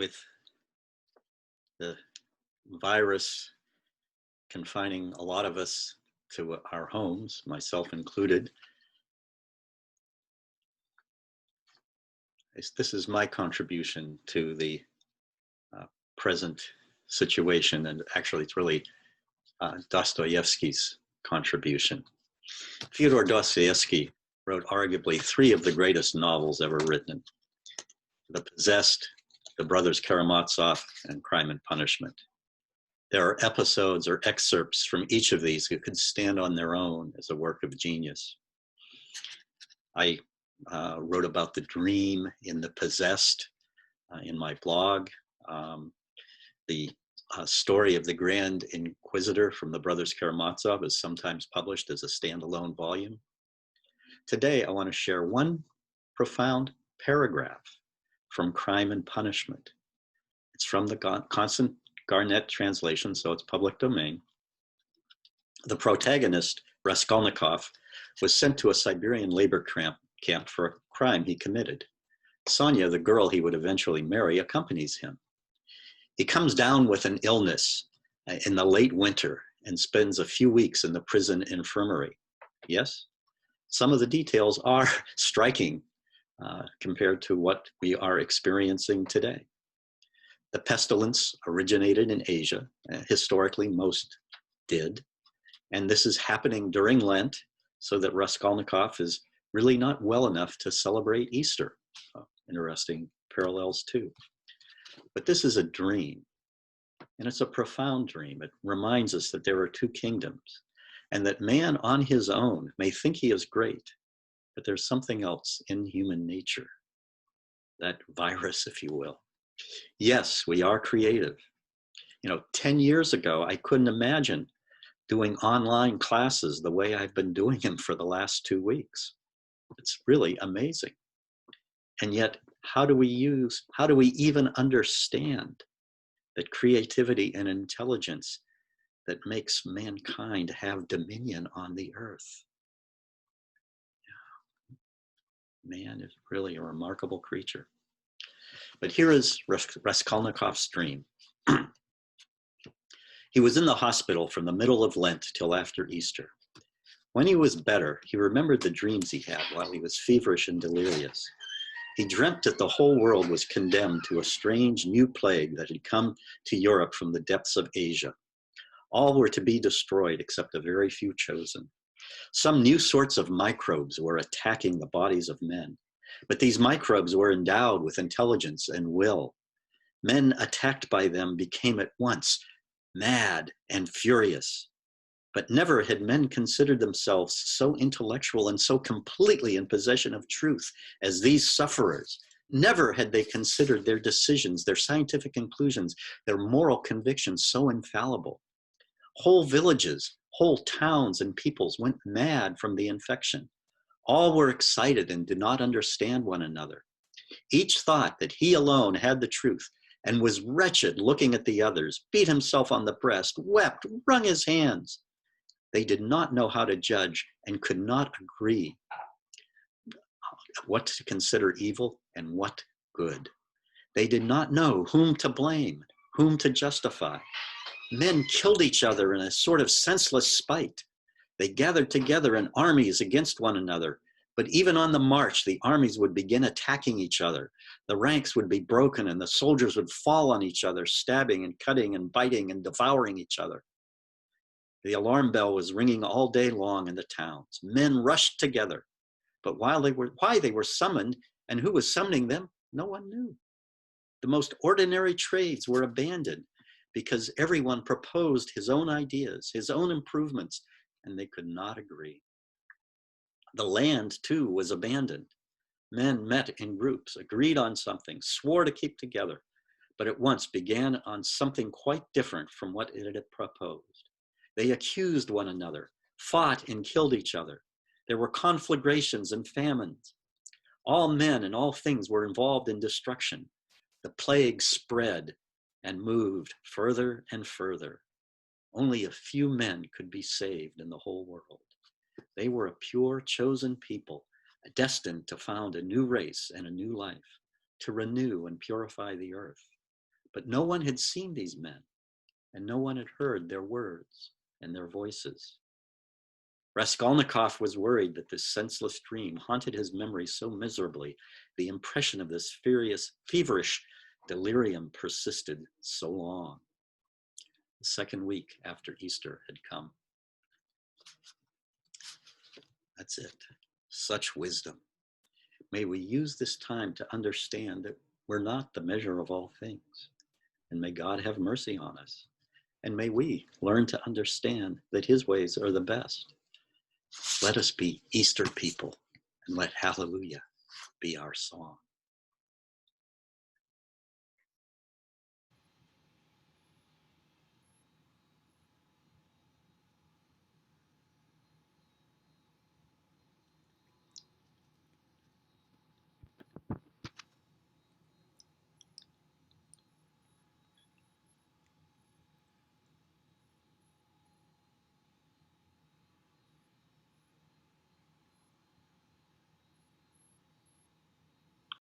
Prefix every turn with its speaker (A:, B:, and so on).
A: with the virus confining a lot of us to our homes, myself included, this is my contribution to the present situation. And actually, it's really Dostoyevski's contribution. Fyodor Dostoyevsky wrote arguably three of the greatest novels ever written: The Possessed, The Brothers Karamazov, and Crime and Punishment. There are episodes or excerpts from each of these that could stand on their own as a work of genius. I wrote about the dream in The Possessed in my blog. The story of the Grand Inquisitor from the Brothers Karamazov is sometimes published as a standalone volume. Today, I want to share one profound paragraph from Crime and Punishment. It's from the Constant Garnett translation, so it's public domain. The protagonist, Raskolnikov, was sent to a Siberian labor camp for a crime he committed. Sonia, the girl he would eventually marry, accompanies him. He comes down with an illness in the late winter and spends a few weeks in the prison infirmary. Yes, some of the details are striking compared to what we are experiencing today. The pestilence originated in Asia. Historically, most did. And this is happening during Lent, so that Raskolnikov is really not well enough to celebrate Easter. Interesting parallels too. But this is a dream, and it's a profound dream. It reminds us that there are two kingdoms, and that man on his own may think he is great, but there's something else in human nature, that virus, if you will. Yes, we are creative. 10 years ago, I couldn't imagine doing online classes the way I've been doing them for the last 2 weeks. It's really amazing. And yet, how do we even understand that creativity and intelligence that makes mankind have dominion on the earth? Man is really a remarkable creature. But here is Raskolnikov's dream. He was in the hospital from the middle of Lent till after Easter. When he was better, he remembered the dreams he had while he was feverish and delirious. He dreamt that the whole world was condemned to a strange new plague that had come to Europe from the depths of Asia. All were to be destroyed except a very few chosen. Some new sorts of microbes were attacking the bodies of men, but these microbes were endowed with intelligence and will. Men attacked by them became at once mad and furious. But never had men considered themselves so intellectual and so completely in possession of truth as these sufferers. Never had they considered their decisions, their scientific conclusions, their moral convictions so infallible. Whole villages, whole towns and peoples went mad from the infection. All were excited and did not understand one another. Each thought that he alone had the truth and was wretched looking at the others, beat himself on the breast, wept, wrung his hands. They did not know how to judge and could not agree what to consider evil and what good. They did not know whom to blame, whom to justify. Men killed each other in a sort of senseless spite. They gathered together in armies against one another, but even on the march, the armies would begin attacking each other. The ranks would be broken and the soldiers would fall on each other, stabbing and cutting and biting and devouring each other. The alarm bell was ringing all day long in the towns. Men rushed together, but why they were summoned and who was summoning them, no one knew. The most ordinary trades were abandoned because everyone proposed his own ideas, his own improvements, and they could not agree. The land, too, was abandoned. Men met in groups, agreed on something, swore to keep together, but at once began on something quite different from what it had proposed. They accused one another, fought and killed each other. There were conflagrations and famines. All men and all things were involved in destruction. The plague spread and moved further and further. Only a few men could be saved in the whole world. They were a pure, chosen people, destined to found a new race and a new life, to renew and purify the earth. But no one had seen these men, and no one had heard their words and their voices. Raskolnikov was worried that this senseless dream haunted his memory so miserably. The impression of this feverish delirium persisted so long. The second week after Easter had come. That's it. Such wisdom. May we use this time to understand that we're not the measure of all things. And may God have mercy on us. And may we learn to understand that his ways are the best. Let us be Easter people, and let hallelujah be our song.